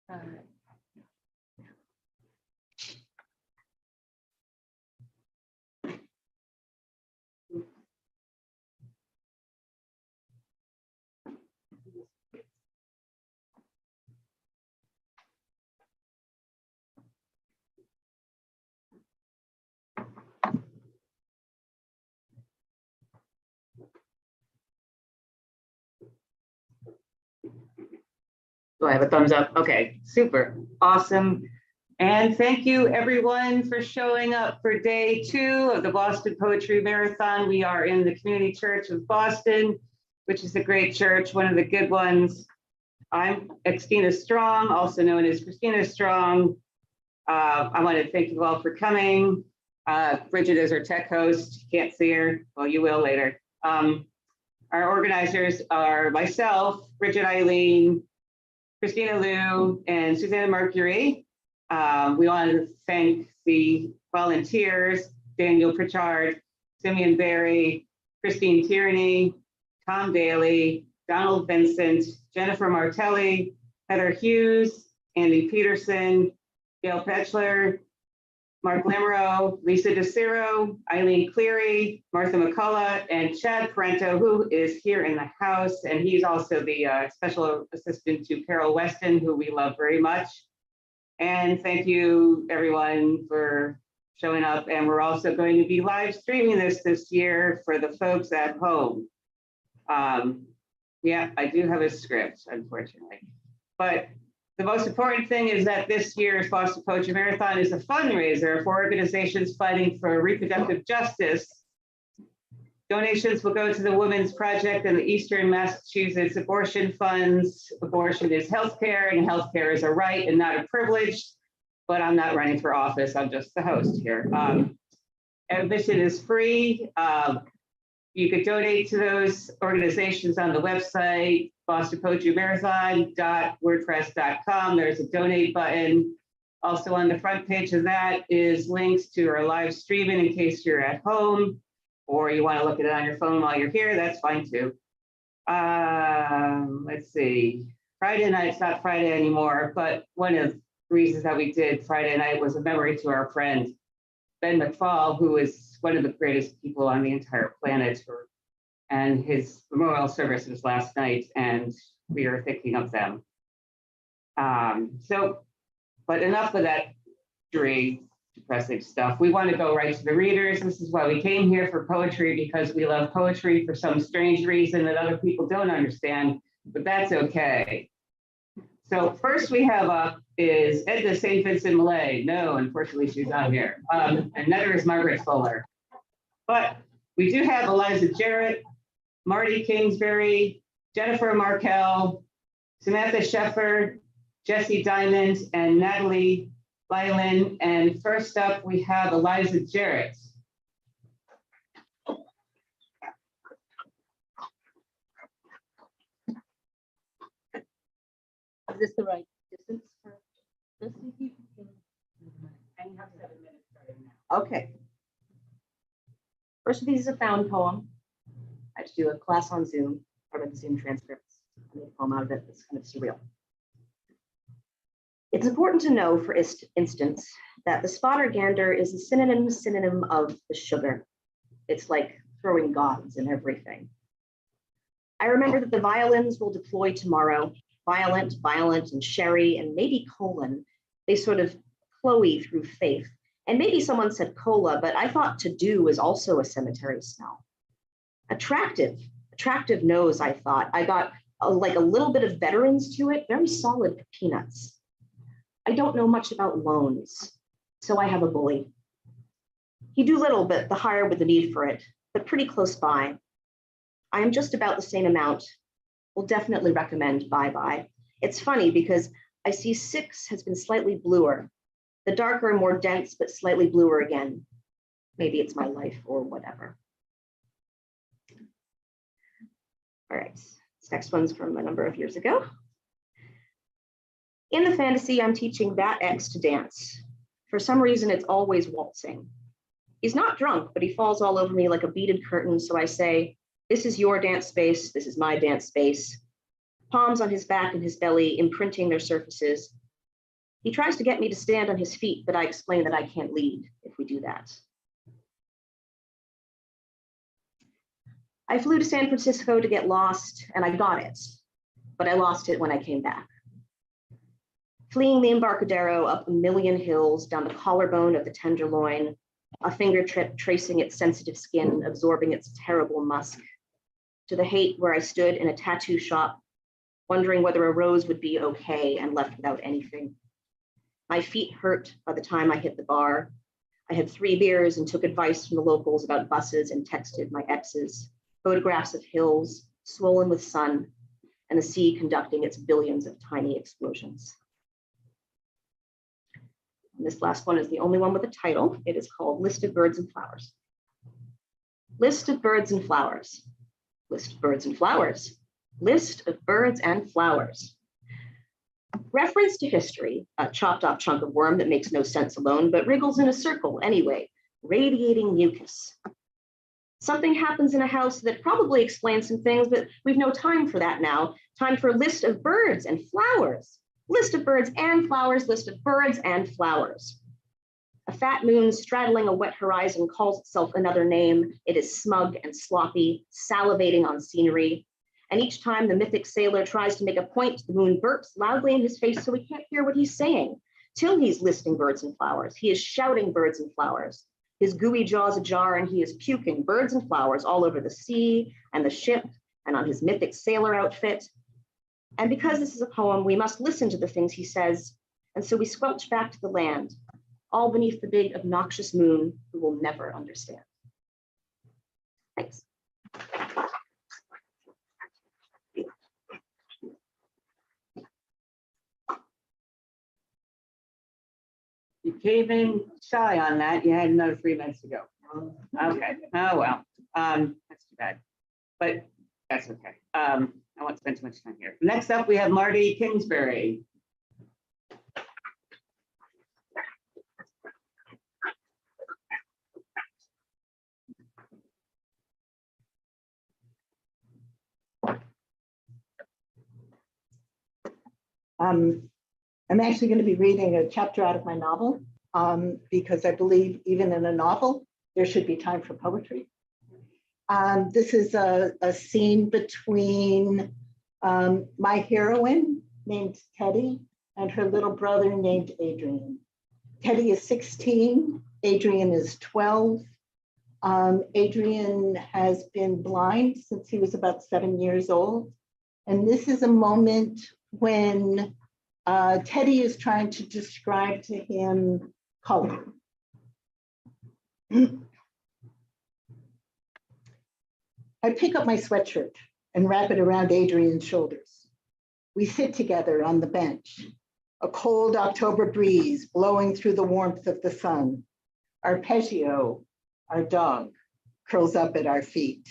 Do I have a thumbs up? Okay, super, awesome. And thank you everyone for showing up for day 2 of the Boston Poetry Marathon. We are in the Community Church of Boston, which is a great church, one of the good ones. I'm Xtina Strong, also known as Christina Strong. I want to thank you all for coming. Bridget is our tech host, can't see her, well, you will later. Our organizers are myself, Bridget Eileen, Christina Liu, and Susanna Mercury. We want to thank the volunteers, Daniel Pritchard, Simeon Berry, Christine Tierney, Tom Daly, Donald Vincent, Jennifer Martelli, Heather Hughes, Andy Peterson, Gail Petchler, Mark Lamoureux, Lisa DeCiro, Eileen Cleary, Martha McCullough, and Chad Parento, who is here in the house. And he's also the special assistant to Carol Weston, who we love very much. And thank you everyone for showing up. And we're also going to be live streaming this year for the folks at home. Yeah, I do have a script, unfortunately. But the most important thing is that this year's Boston Poetry Marathon is a fundraiser for organizations fighting for reproductive justice. Donations will go to the Women's Project and the Eastern Massachusetts Abortion Funds. Abortion is healthcare, and healthcare is a right and not a privilege. But I'm not running for office, I'm just the host here. Admission is free. You could donate to those organizations on the website, bostonpoetrymarathon.wordpress.com. There's a donate button. Also on the front page of that is links to our live streaming in case you're at home or you want to look at it on your phone while you're here, that's fine too. Let's see, Friday night, it's not Friday anymore, but one of the reasons that we did Friday night was a memory to our friend, Ben McFall, who is one of the greatest people on the entire planet. And his memorial service was last night, and we are thinking of them. But enough of that depressing stuff. We want to go right to the readers. This is why we came here, for poetry, because we love poetry for some strange reason that other people don't understand, but that's okay. So first we have up is Edna St. Vincent Millay. No, unfortunately, she's not here. And neither is Margaret Fuller. But we do have Eliza Jarrett, Marty Kingsbury, Jennifer Martel, Samantha Sheffer, Jessie Diamond, and Natalie Lylan. And first up, we have Eliza Jarrett. Is this the right distance for this? And you have 7 minutes starting now. Okay. First of these is a found poem. I had to do a class on Zoom. I read the Zoom transcripts. I made a poem out of it. It's kind of surreal. It's important to know, for instance, that the spotter gander is a synonym of the sugar. It's like throwing gods in everything. I remember that the violins will deploy tomorrow. Violent, and sherry, and maybe colon. They sort of Chloe through faith. And maybe someone said cola, but I thought to do was also a cemetery smell. Attractive nose, I thought. I got like a little bit of veterans to it, very solid peanuts. I don't know much about loans, so I have a bully. He do little, but the higher with the need for it, but pretty close by. I am just about the same amount. Will definitely recommend bye-bye. It's funny because I see 6 has been slightly bluer. The darker, more dense, but slightly bluer again. Maybe it's my life or whatever. All right, this next one's from a number of years ago. In the fantasy, I'm teaching that X to dance. For some reason, it's always waltzing. He's not drunk, but he falls all over me like a beaded curtain, so I say, this is your dance space, this is my dance space. Palms on his back and his belly, imprinting their surfaces. He tries to get me to stand on his feet, but I explain that I can't lead if we do that. I flew to San Francisco to get lost, and I got it, but I lost it when I came back. Fleeing the Embarcadero up a million hills, down the collarbone of the tenderloin, a finger trip tracing its sensitive skin, absorbing its terrible musk, to the hate where I stood in a tattoo shop, wondering whether a rose would be okay and left without anything. My feet hurt by the time I hit the bar. I had 3 beers and took advice from the locals about buses and texted my exes, photographs of hills swollen with sun and the sea conducting its billions of tiny explosions. And this last one is the only one with a title. It is called List of Birds and Flowers. List of birds and flowers. List of birds and flowers. List of birds and flowers. Reference to history, a chopped off chunk of worm that makes no sense alone, but wriggles in a circle anyway, radiating mucus. Something happens in a house that probably explains some things, but we've no time for that now. Time for a list of birds and flowers. List of birds and flowers, list of birds and flowers. A fat moon straddling a wet horizon calls itself another name. It is smug and sloppy, salivating on scenery. And each time the mythic sailor tries to make a point, the moon burps loudly in his face so we can't hear what he's saying. Till he's listing birds and flowers, he is shouting birds and flowers. His gooey jaws ajar and he is puking birds and flowers all over the sea and the ship and on his mythic sailor outfit. And because this is a poem, we must listen to the things he says. And so we squelch back to the land, all beneath the big obnoxious moon who will never understand. Thanks. You came in shy on that. You had another 3 minutes to go. Okay. Oh, well, that's too bad, but that's okay. I won't spend too much time here. Next up, we have Marty Kingsbury. I'm actually going to be reading a chapter out of my novel because I believe even in a novel, there should be time for poetry. This is a scene between my heroine named Teddy and her little brother named Adrian. Teddy is 16, Adrian is 12. Adrian has been blind since he was about 7 years old. And this is a moment when Teddy is trying to describe to him color. I pick up my sweatshirt and wrap it around Adrian's shoulders. We sit together on the bench, a cold October breeze blowing through the warmth of the sun. Arpeggio, our dog, curls up at our feet.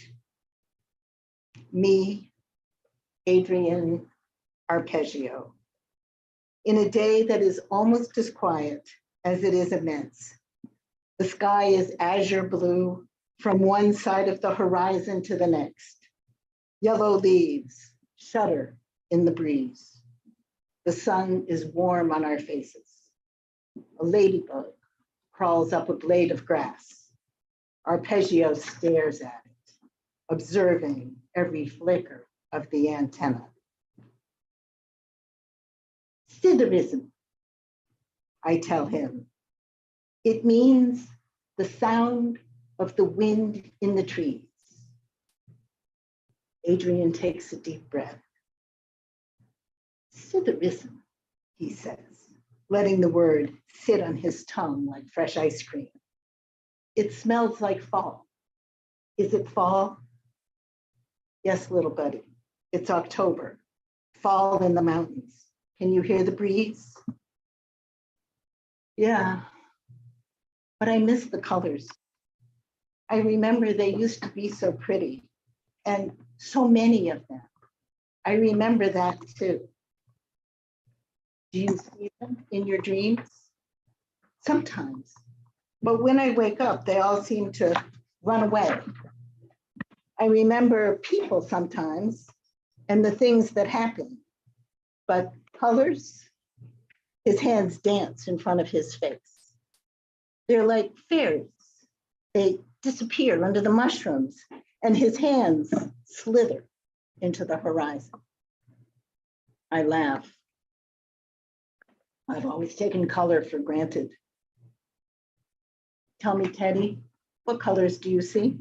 Me, Adrian, Arpeggio. In a day that is almost as quiet as it is immense. The sky is azure blue from one side of the horizon to the next. Yellow leaves shudder in the breeze. The sun is warm on our faces. A ladybug crawls up a blade of grass. Arpeggio stares at it, observing every flicker of the antenna. Siderism, I tell him. It means the sound of the wind in the trees. Adrian takes a deep breath. Siderism, he says, letting the word sit on his tongue like fresh ice cream. It smells like fall. Is it fall? Yes, little buddy, it's October. Fall in the mountains. Can you hear the breeze? Yeah, but I miss the colors. I remember they used to be so pretty and so many of them. I remember that too. Do you see them in your dreams? Sometimes, but when I wake up, they all seem to run away. I remember people sometimes and the things that happen, but colors, His hands dance in front of his face. They're like fairies. They disappear under the mushrooms, and his hands slither into the horizon. I laugh. I've always taken color for granted. Tell me, Teddy, what colors do you see?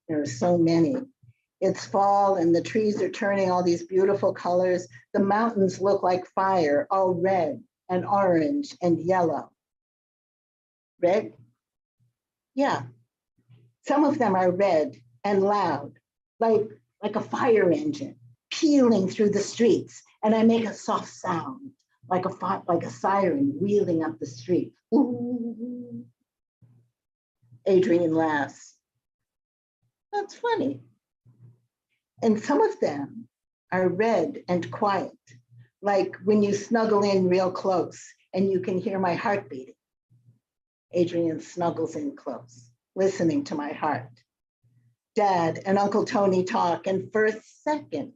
There are so many. It's fall and the trees are turning all these beautiful colors. The mountains look like fire, all red and orange and yellow. Red? Yeah. Some of them are red and loud, like a fire engine pealing through the streets. And I make a soft sound, like a siren wheeling up the street. Ooh. Adrian laughs. That's funny. And some of them are red and quiet, like when you snuggle in real close and you can hear my heart beating. Adrian snuggles in close, listening to my heart. Dad and Uncle Tony talk, and for a second,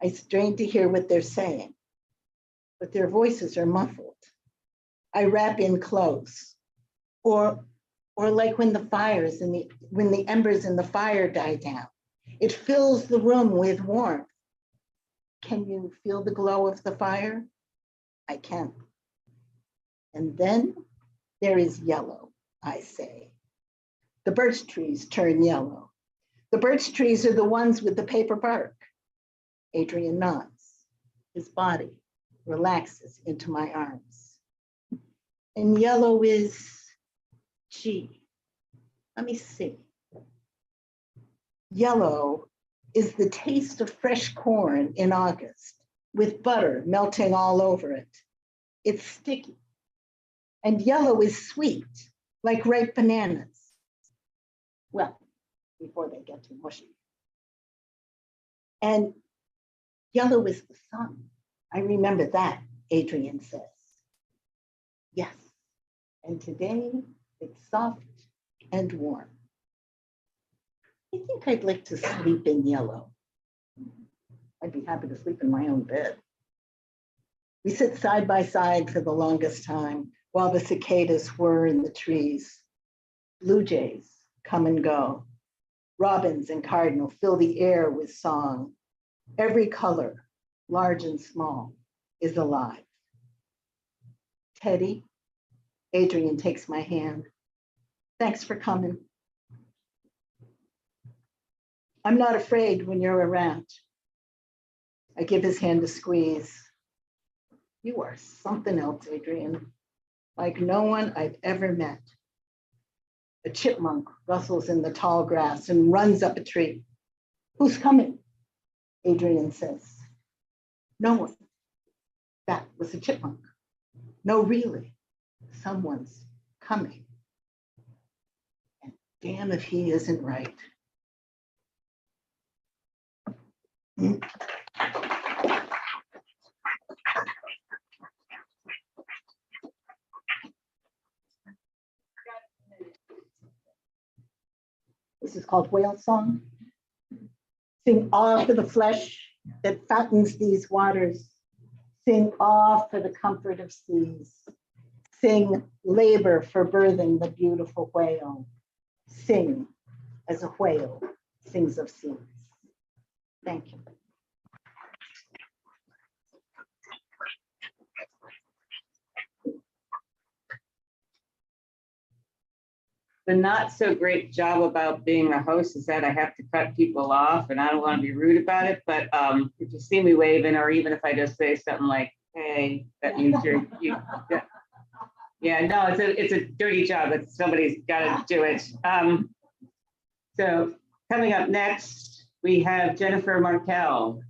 I strain to hear what they're saying, but their voices are muffled. I wrap in close, or like when when the embers in the fire die down, it fills the room with warmth. Can you feel the glow of the fire? I can. And then there is yellow, I say. The birch trees turn yellow. The birch trees are the ones with the paper bark. Adrian nods. His body relaxes into my arms. And yellow is, gee, let me see. Yellow is the taste of fresh corn in August with butter melting all over it. It's sticky. And yellow is sweet, like ripe bananas. Well, before they get too mushy. And yellow is the sun. I remember that, Adrian says. Yes, and today it's soft and warm. I think I'd like to sleep in yellow. I'd be happy to sleep in my own bed. We sit side by side for the longest time while the cicadas whir in the trees. Blue jays come and go. Robins and cardinal fill the air with song. Every color, large and small, is alive. Teddy, Adrian takes my hand. Thanks for coming. I'm not afraid when you're around. I give his hand a squeeze. You are something else, Adrian, like no one I've ever met. A chipmunk rustles in the tall grass and runs up a tree. Who's coming? Adrian says. No one. That was a chipmunk. No, really, someone's coming. And damn if he isn't right. This is called Whale Song. Sing awe for the flesh that fattens these waters. Sing awe for the comfort of seas. Sing labor for birthing the beautiful whale. Sing as a whale sings of seas. Thank you. The not so great job about being a host is that I have to cut people off, and I don't want to be rude about it, but if you see me waving, or even if I just say something like, hey, that means yeah, no, it's a dirty job, but somebody's got to do it. So coming up next, we have Jennifer Martel.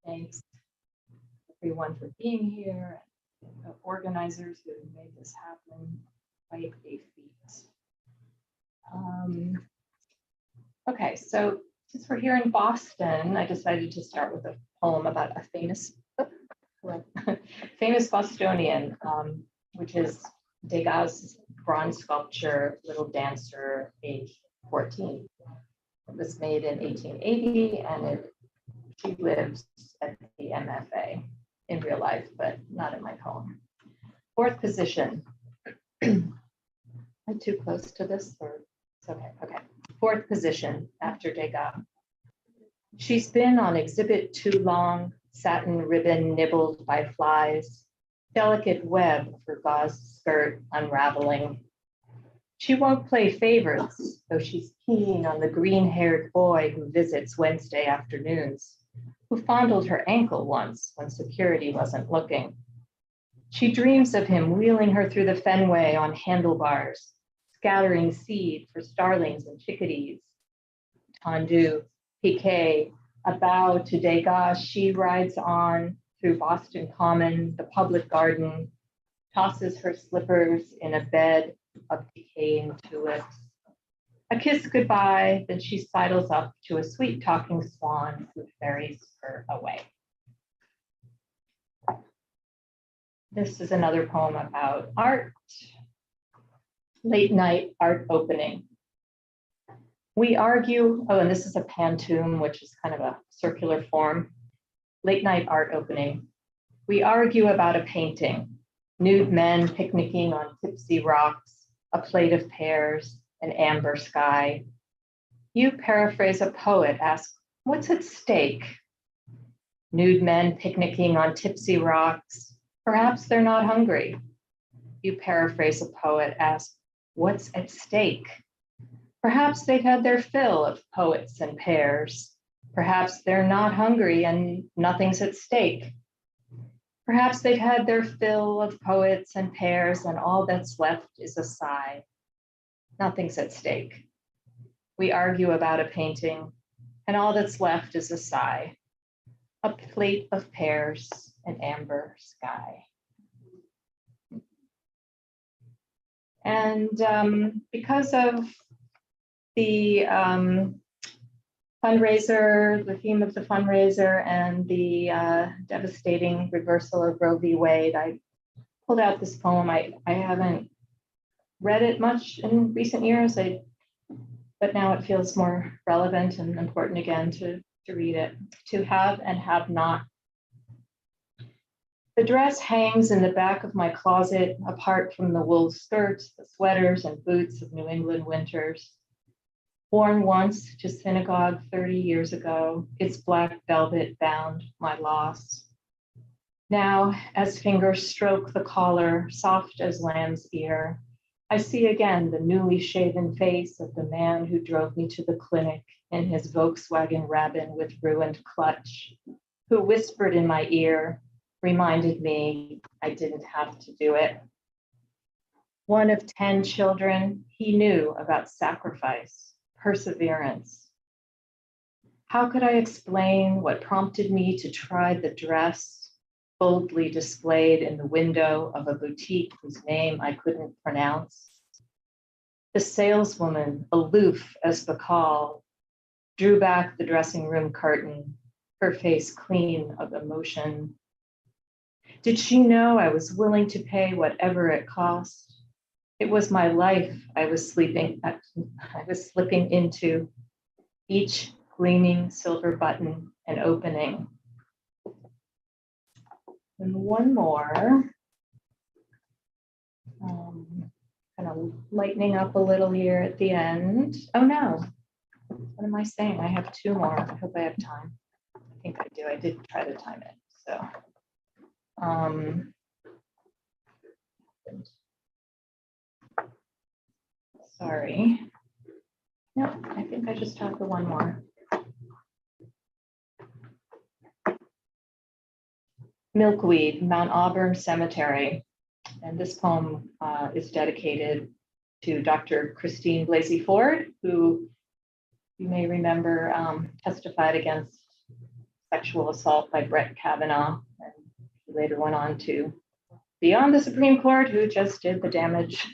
Thanks everyone for being here, the organizers who made this happen. Quite a feat. Okay, so since we're here in Boston, I decided to start with a poem about a famous Bostonian, which is Degas' bronze sculpture, Little Dancer, age 14. was made in 1880, and she lives at the MFA in real life, but not in my poem. Fourth position. Am I too close to this, or it's okay? Okay. Fourth position after Degas. She's been on exhibit too long, satin ribbon nibbled by flies, delicate web for gauze skirt unraveling. She won't play favorites, though she's keen on the green-haired boy who visits Wednesday afternoons, who fondled her ankle once when security wasn't looking. She dreams of him wheeling her through the Fenway on handlebars, scattering seed for starlings and chickadees. Tendu, piqué, a bow to Degas, she rides on through Boston Common, the public garden, tosses her slippers in a bed of decaying tulips. A kiss goodbye, then she sidles up to a sweet talking swan who ferries her away. This is another poem about art. Late night art opening. We argue, oh, and this is a pantoum, which is kind of a circular form. Late night art opening. We argue about a painting, nude men picnicking on tipsy rocks, a plate of pears, an amber sky. You paraphrase a poet, ask, what's at stake? Nude men picnicking on tipsy rocks. Perhaps they're not hungry. You paraphrase a poet, ask, what's at stake? Perhaps they've had their fill of poets and pears. Perhaps they're not hungry and nothing's at stake. Perhaps they've had their fill of poets and pears and all that's left is a sigh. Nothing's at stake. We argue about a painting and all that's left is a sigh. A plate of pears, an amber sky. And because of the fundraiser, the theme of the fundraiser, and the devastating reversal of Roe v. Wade, I pulled out this poem. I haven't read it much in recent years, but now it feels more relevant and important again to read it. To have and have not. The dress hangs in the back of my closet, apart from the wool skirts, the sweaters and boots of New England winters. Worn once to synagogue 30 years ago, its black velvet bound my loss. Now, as fingers stroke the collar, soft as lamb's ear, I see again the newly shaven face of the man who drove me to the clinic in his Volkswagen Rabin with ruined clutch, who whispered in my ear, reminded me I didn't have to do it. One of 10 children, he knew about sacrifice, perseverance. How could I explain what prompted me to try the dress boldly displayed in the window of a boutique whose name I couldn't pronounce? The saleswoman, aloof as the call, drew back the dressing room curtain, her face clean of emotion. Did she know I was willing to pay whatever it cost? It was my life I was slipping into, each gleaming silver button and opening. And one more, kind of lightening up a little here at the end. Oh no, what am I saying? I have two more. I hope I have time. I think I do. I did try to time it. So, sorry. No, I think I just have the one more. Milkweed, Mount Auburn Cemetery. And this poem is dedicated to Dr. Christine Blasey Ford, who you may remember testified against sexual assault by Brett Kavanaugh. And he later went on to be on the Supreme Court, who just did the damage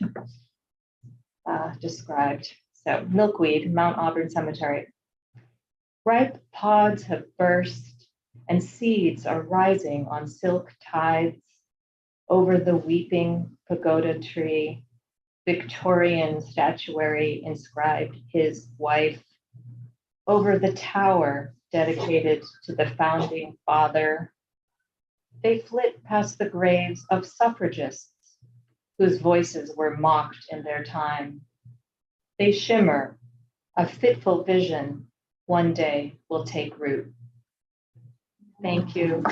described. So milkweed, Mount Auburn Cemetery. Ripe pods have burst and seeds are rising on silk tides over the weeping pagoda tree, Victorian statuary inscribed his wife. over the tower dedicated to the founding father. They flit past the graves of suffragists whose voices were mocked in their time. They shimmer, a fitful vision one day will take root. Thank you.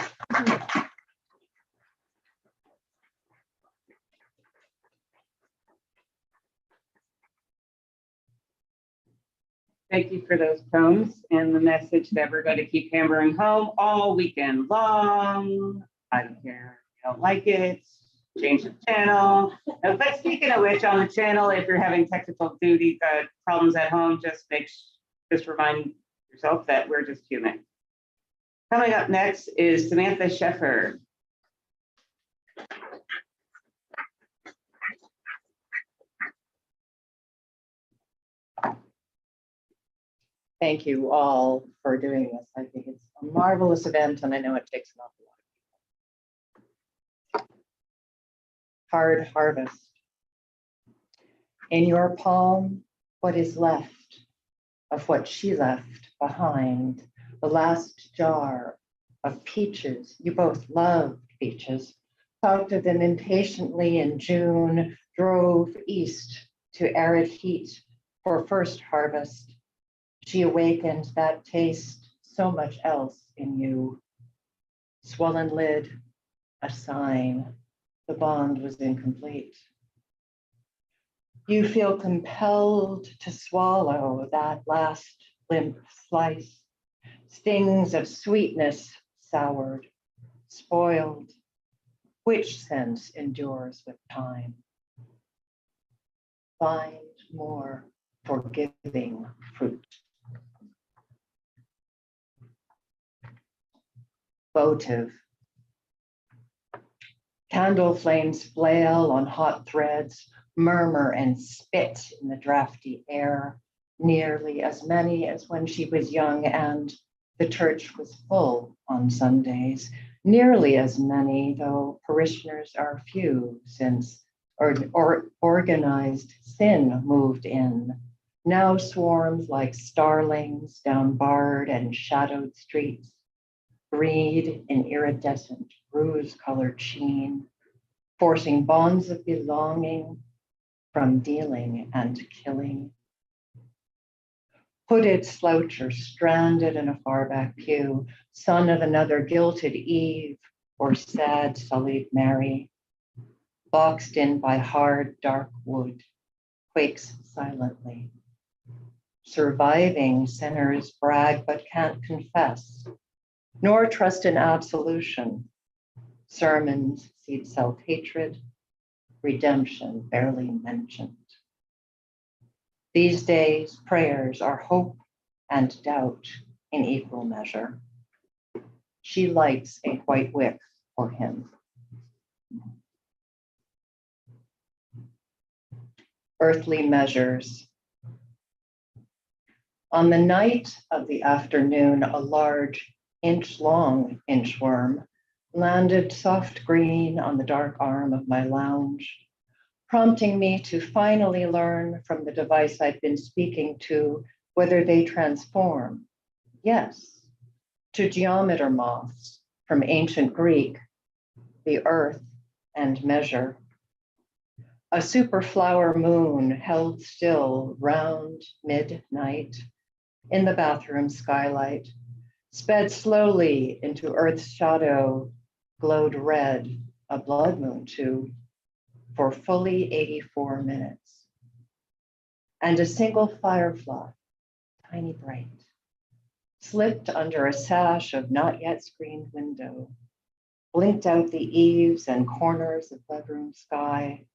Thank you for those poems and the message that we're going to keep hammering home all weekend long. I don't care if you don't like it, change the channel. But speaking of which, on the channel, if you're having technical problems at home, just remind yourself that we're just human. Coming up next is Samantha Sheffer. Thank you all for doing this. I think it's a marvelous event, and I know it takes an awful lot of people. Hard harvest. In your palm, what is left of what she left behind, the last jar of peaches. You both loved peaches. Talked of them impatiently in June, drove east to arid heat for first harvest. She awakened that taste, so much else in you. Swollen lid, a sign, the bond was incomplete. You feel compelled to swallow that last limp slice. Stings of sweetness soured, spoiled. Which sense endures with time? Find more forgiving fruit. Votive. Candle flames flail on hot threads, murmur and spit in the drafty air, nearly as many as when she was young and the church was full on Sundays. Nearly as many, though parishioners are few since organized sin moved in. Now swarms like starlings down barred and shadowed streets. Breed in iridescent, rose-colored sheen, forcing bonds of belonging from dealing and killing. Hooded sloucher stranded in a far back pew, son of another gilted Eve or sad sullied Mary, boxed in by hard dark wood, quakes silently. Surviving sinners brag but can't confess, nor trust in absolution. Sermons seed self-hatred, redemption barely mentioned. These days, prayers are hope and doubt in equal measure. She lights a white wick for him. Earthly measures. On the night of the afternoon, a large inch-long inchworm landed soft green on the dark arm of my lounge, prompting me to finally learn from the device I'd been speaking to whether they transform. Yes, to geometer moths from ancient Greek, the earth and measure. A superflower moon held still round midnight in the bathroom skylight, sped slowly into Earth's shadow, glowed red, a blood moon too, for fully 84 minutes. And a single firefly, tiny bright, slipped under a sash of not yet screened window, blinked out the eaves and corners of bedroom sky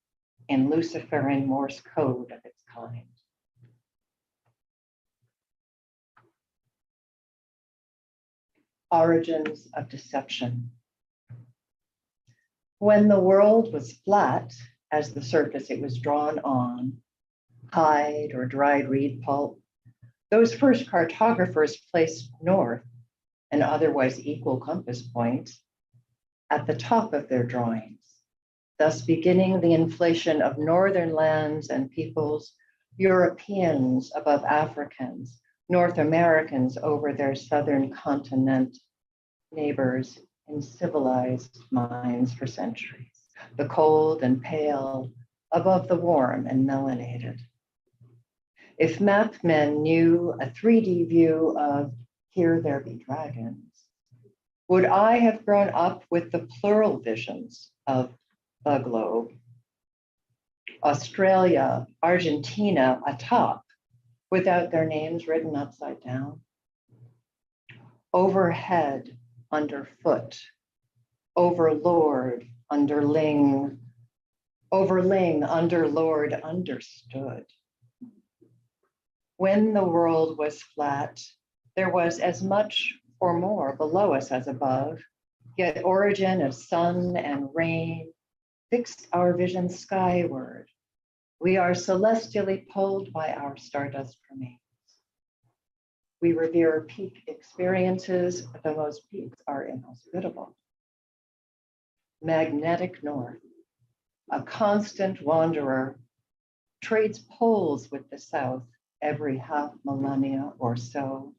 in Luciferian Morse code of its kind. Origins of deception. When the world was flat as the surface it was drawn on, hide or dried reed pulp, those first cartographers placed north, an otherwise equal compass point, at the top of their drawings, thus beginning the inflation of northern lands and peoples, Europeans above Africans, North Americans over their southern continent neighbors in civilized minds for centuries, the cold and pale above the warm and melanated. If map men knew a 3D view of Here There Be Dragons, would I have grown up with the plural visions of the globe? Australia, Argentina atop, without their names written upside down. Overhead, underfoot, overlord, underling, overling, underlord, understood. When the world was flat, there was as much or more below us as above, yet origin of sun and rain fixed our vision skyward. We are celestially pulled by our stardust remains. We revere peak experiences, though most peaks are inhospitable. Magnetic north, a constant wanderer, trades poles with the south every half millennia or so.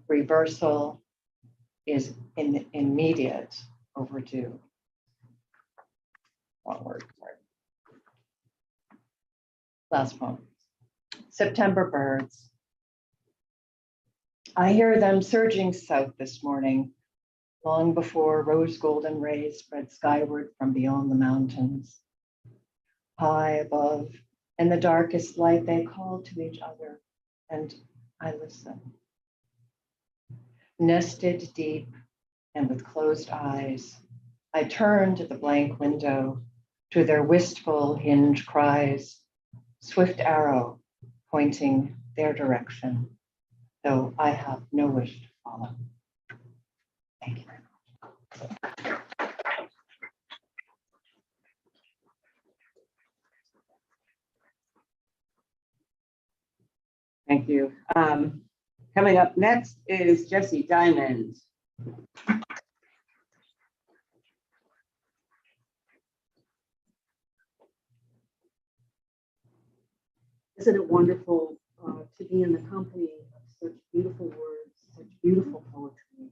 Reversal is immediate, overdue. One word, sorry. Last poem. September birds. I hear them surging south this morning, long before rose golden rays spread skyward from beyond the mountains. High above, in the darkest light, they call to each other, and I listen. Nested deep and with closed eyes, I turn to the blank window, to their wistful hinge cries, swift arrow pointing their direction, though I have no wish to follow. Thank you very much. Thank you. Coming up next is Jessie Diamond. Isn't it wonderful to be in the company of such beautiful words, such beautiful poetry,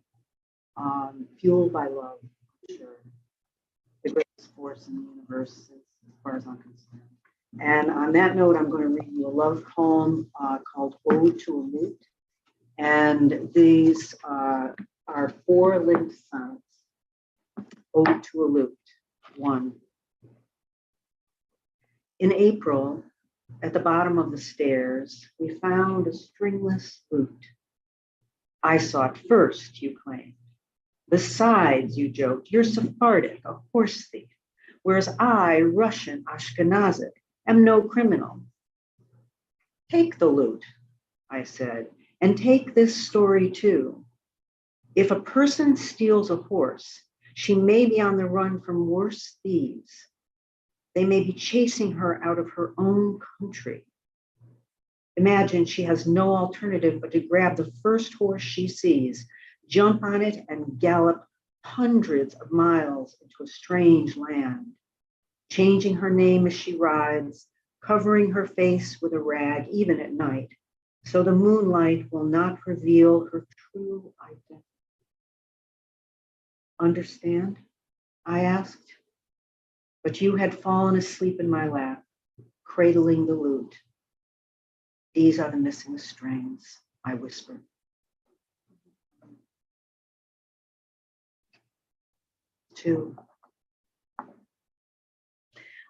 fueled by love, for sure. The greatest force in the universe, as far as I'm concerned. And on that note, I'm going to read you a love poem called Ode to a Lute. And these are 4 linked sonnets. Ode to a Lute, 1. In April, at the bottom of the stairs, we found a stringless lute. I saw it first, you claimed. Besides, you joked, you're Sephardic, a horse thief, whereas I, Russian, Ashkenazic, am no criminal. Take the lute, I said, and take this story too. If a person steals a horse, she may be on the run from worse thieves. They may be chasing her out of her own country. Imagine she has no alternative but to grab the first horse she sees, jump on it, and gallop hundreds of miles into a strange land, changing her name as she rides, covering her face with a rag, even at night, so the moonlight will not reveal her true identity. Understand? I asked. But you had fallen asleep in my lap, cradling the lute. These are the missing strings, I whispered. Two.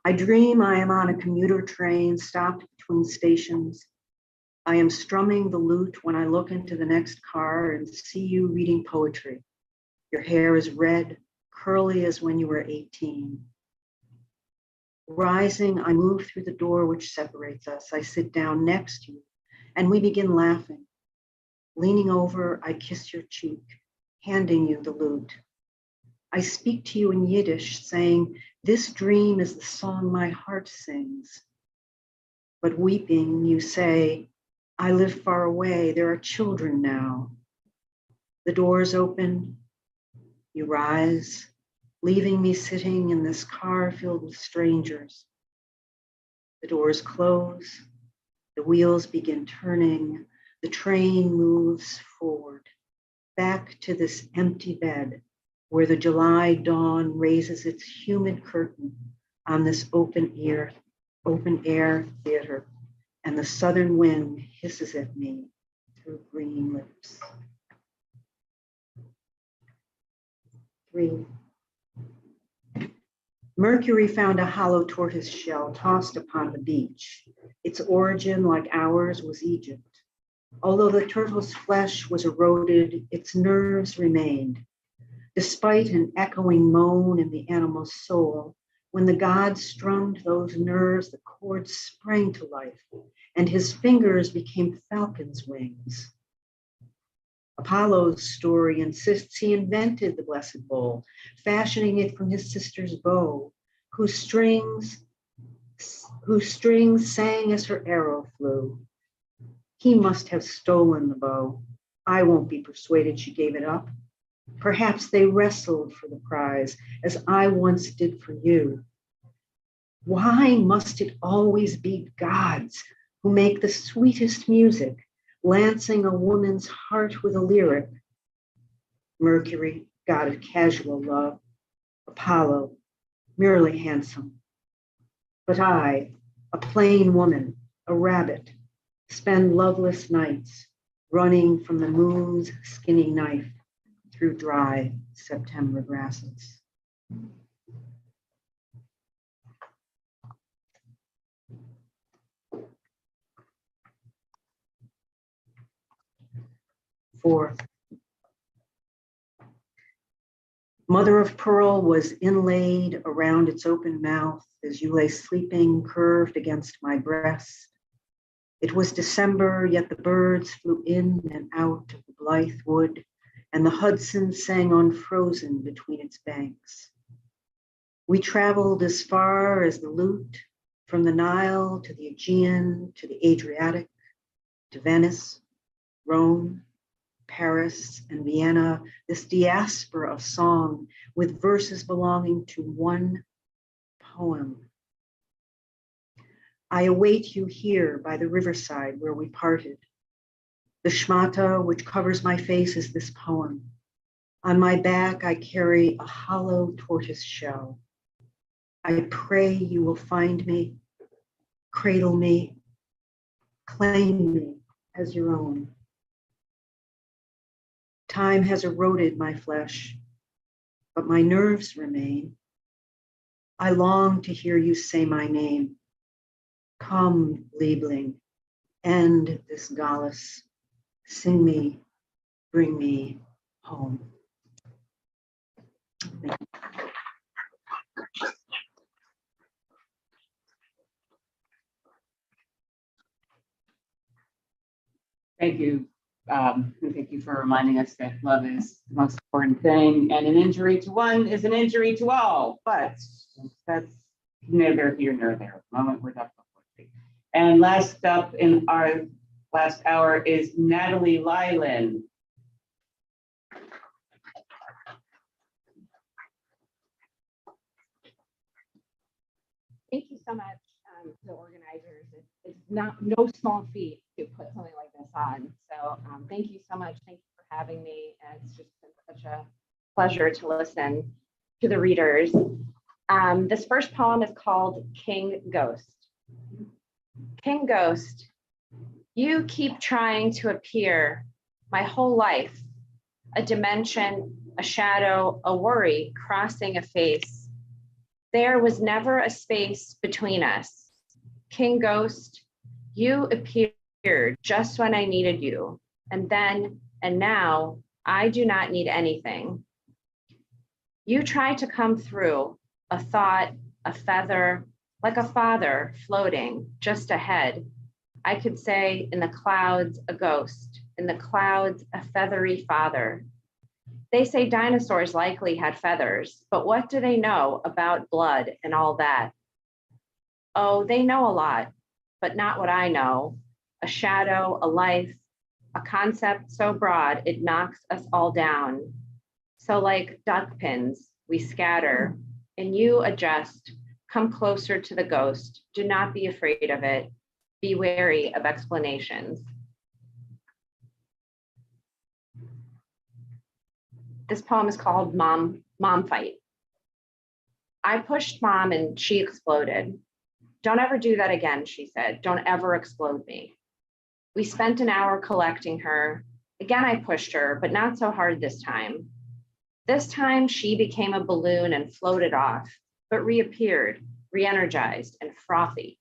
I dream I am on a commuter train stopped between stations. I am strumming the lute when I look into the next car and see you reading poetry. Your hair is red, curly as when you were 18. Rising, I move through the door which separates us. I sit down next to you, and we begin laughing. Leaning over, I kiss your cheek, handing you the lute. I speak to you in Yiddish, saying, this dream is the song my heart sings. But weeping, you say, I live far away. There are children now. The doors open. You rise, leaving me sitting in this car filled with strangers. The doors close, the wheels begin turning, The train moves forward, back to this empty bed where the July dawn raises its humid curtain on this open air theater, and the southern wind hisses at me through green lips. 3. Mercury found a hollow tortoise shell tossed upon the beach. Its origin, like ours, was Egypt. Although the turtle's flesh was eroded, its nerves remained. Despite an echoing moan in the animal's soul, when the gods strummed those nerves, the cords sprang to life, and his fingers became falcon's wings. Apollo's story insists he invented the blessed bowl, fashioning it from his sister's bow, whose strings sang as her arrow flew. He must have stolen the bow. I won't be persuaded she gave it up. Perhaps they wrestled for the prize, as I once did for you. Why must it always be gods who make the sweetest music, lancing a woman's heart with a lyric? Mercury, god of casual love. Apollo, merely handsome. But I, a plain woman, a rabbit, spend loveless nights running from the moon's skinny knife through dry September grasses. Four. Mother of pearl was inlaid around its open mouth as you lay sleeping, curved against my breast. It was December, yet the birds flew in and out of the blithe wood, and the Hudson sang unfrozen between its banks. We traveled as far as the Lute, from the Nile to the Aegean to the Adriatic, to Venice, Rome, Paris, and Vienna, this diaspora of song with verses belonging to one poem. I await you here by the riverside where we parted. The schmata which covers my face is this poem. On my back, I carry a hollow tortoise shell. I pray you will find me, cradle me, claim me as your own. Time has eroded my flesh, but my nerves remain. I long to hear you say my name. Come, Liebling, end this Gallus. Sing me, bring me home. Thank you. And thank you for reminding us that love is the most important thing, and an injury to one is an injury to all. But that's neither here nor there. At the moment, we're done. And last up in our last hour is Natalie Lylan. Thank you so much to the organizers. It's not no small feat to put something like this on. So thank you so much. Thank you for having me. And it's just been such a pleasure to listen to the readers. This first poem is called King Ghost. King Ghost, you keep trying to appear my whole life, a dimension, a shadow, a worry crossing a face. There was never a space between us. King Ghost, you appeared just when I needed you. And then, and now, I do not need anything. You try to come through, a thought, a feather, like a father floating just ahead. I could say in the clouds, a ghost, in the clouds, a feathery father. They say dinosaurs likely had feathers, but what do they know about blood and all that? Oh, they know a lot, but not what I know. A shadow, a life, a concept so broad it knocks us all down. So like duck pins, we scatter, and you adjust. Come closer to the ghost. Do not be afraid of it. Be wary of explanations. This poem is called Mom Fight. I pushed Mom and she exploded. Don't ever do that again, she said. Don't ever explode me. We spent an hour collecting her. Again, I pushed her, but not so hard this time. This time she became a balloon and floated off, but reappeared, re-energized and frothy.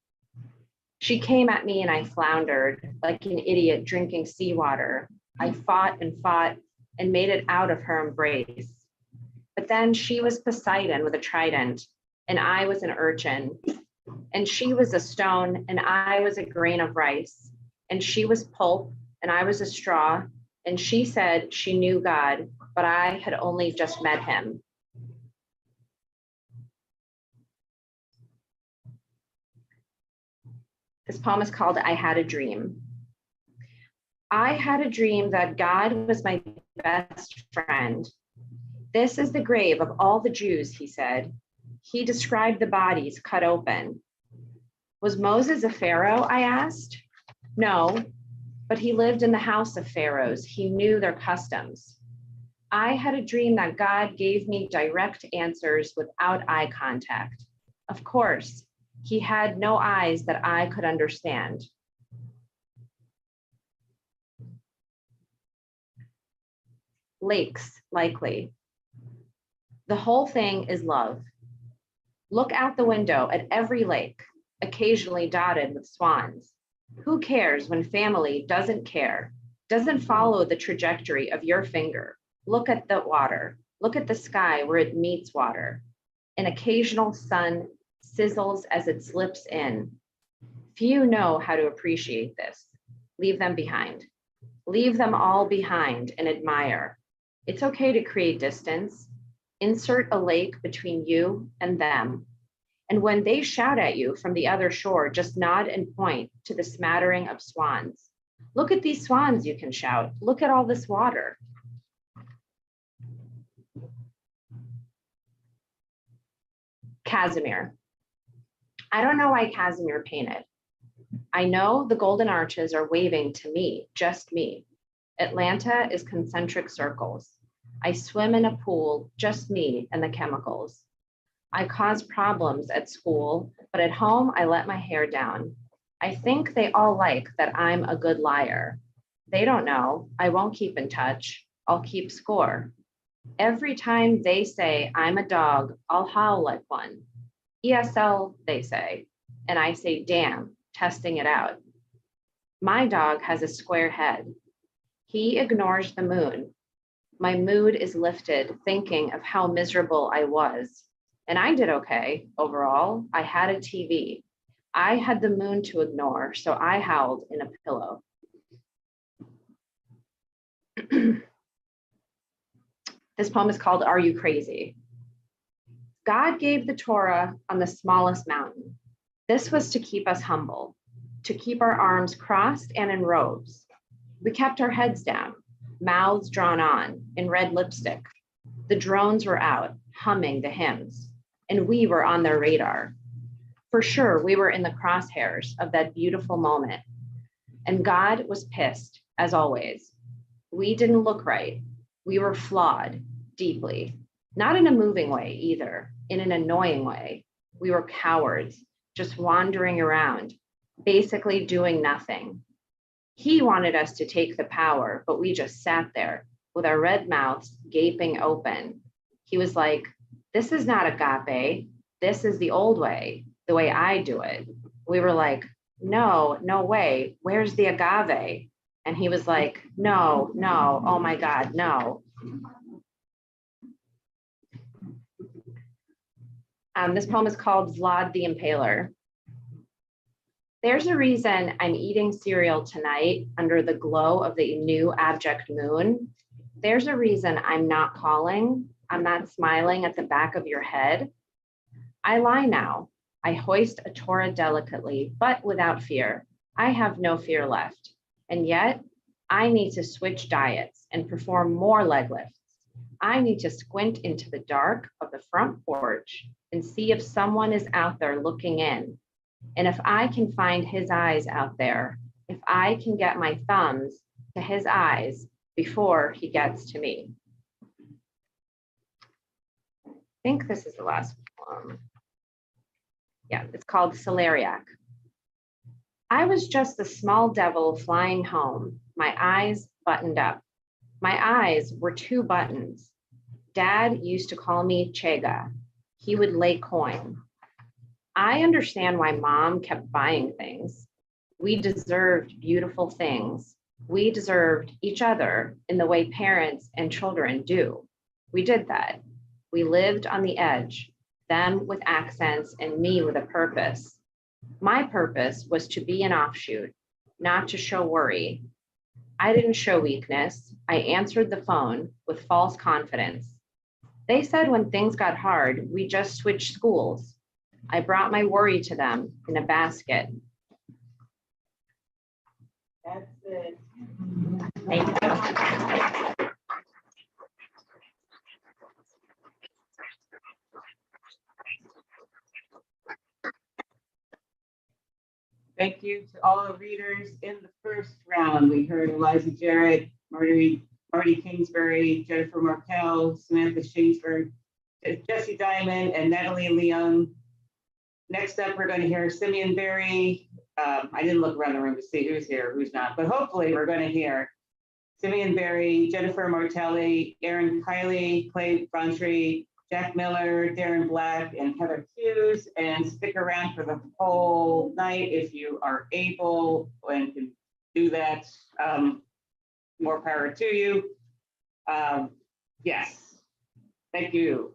She came at me and I floundered like an idiot drinking seawater. I fought and made it out of her embrace. But then she was Poseidon with a trident, and I was an urchin. And she was a stone, and I was a grain of rice. And she was pulp, and I was a straw. And she said she knew God, but I had only just met him. This poem is called I Had a Dream. I had a dream that God was my best friend. This is the grave of all the Jews, he said. He described the bodies cut open. Was Moses a pharaoh, I asked? No, but he lived in the house of pharaohs. He knew their customs. I had a dream that God gave me direct answers without eye contact. Of course, he had no eyes that I could understand. Lakes, likely. The whole thing is love. Look out the window at every lake, occasionally dotted with swans. Who cares when family doesn't care, doesn't follow the trajectory of your finger? Look at the water. Look at the sky where it meets water. An occasional sun sizzles as it slips in. Few know how to appreciate this. Leave them behind. Leave them all behind and admire. It's okay to create distance. Insert a lake between you and them. And when they shout at you from the other shore, just nod and point to the smattering of swans. Look at these swans, you can shout. Look at all this water. Casimir. I don't know why Casimir painted. I know the golden arches are waving to me, just me. Atlanta is concentric circles. I swim in a pool, just me and the chemicals. I cause problems at school, but at home I let my hair down. I think they all like that I'm a good liar. They don't know, I won't keep in touch. I'll keep score. Every time they say I'm a dog, I'll howl like one. ESL, they say, and I say, damn, testing it out. My dog has a square head. He ignores the moon. My mood is lifted thinking of how miserable I was. And I did okay overall. I had a TV. I had the moon to ignore, so I howled in a pillow. This poem is called Are You Crazy? God gave the Torah on the smallest mountain. This was to keep us humble, to keep our arms crossed and in robes. We kept our heads down, mouths drawn on, in red lipstick. The drones were out, humming the hymns, and we were on their radar. For sure, we were in the crosshairs of that beautiful moment. And God was pissed, as always. We didn't look right. We were flawed, deeply. Not in a moving way either, in an annoying way. We were cowards, just wandering around, basically doing nothing. He wanted us to take the power, but we just sat there with our red mouths gaping open. He was like, this is not agape. This is the old way, the way I do it. We were like, no, no way. Where's the agave? And he was like, no, no, oh my God, no. This poem is called Vlad the Impaler. There's a reason I'm eating cereal tonight under the glow of the new abject moon. There's a reason I'm not calling. I'm not smiling at the back of your head. I lie now. I hoist a Torah delicately, but without fear. I have no fear left. And yet, I need to switch diets and perform more leg lifts. I need to squint into the dark of the front porch and see if someone is out there looking in. And if I can find his eyes out there, if I can get my thumbs to his eyes before he gets to me. think this is the last one. Yeah, it's called Celeriac. I was just a small devil flying home, my eyes buttoned up. My eyes were 2 buttons. Dad used to call me Chega. He would lay coin. I understand why Mom kept buying things. We deserved beautiful things. We deserved each other in the way parents and children do. We did that. We lived on the edge, them with accents and me with a purpose. My purpose was to be an offshoot, not to show worry. I didn't show weakness. I answered the phone with false confidence. They said when things got hard, we just switched schools. I brought my worry to them in a basket. That's it. Thank you. Thank you to all the readers in the first round. We heard Eliza Jarrett, Marty Kingsbury, Jennifer Martel, Samantha Sheffer, Jesse Diamond, and Natalie Lylan. Next up, we're going to hear Simeon Berry. I didn't look around the room to see who's here, who's not, but hopefully we're going to hear Simeon Berry, Jennifer Martelli, Aaron Kiley, Clay Brontry, Jack Miller, Darren Black, and Heather Hughes, and stick around for the whole night if you are able and can do that. More power to you. Yes, thank you.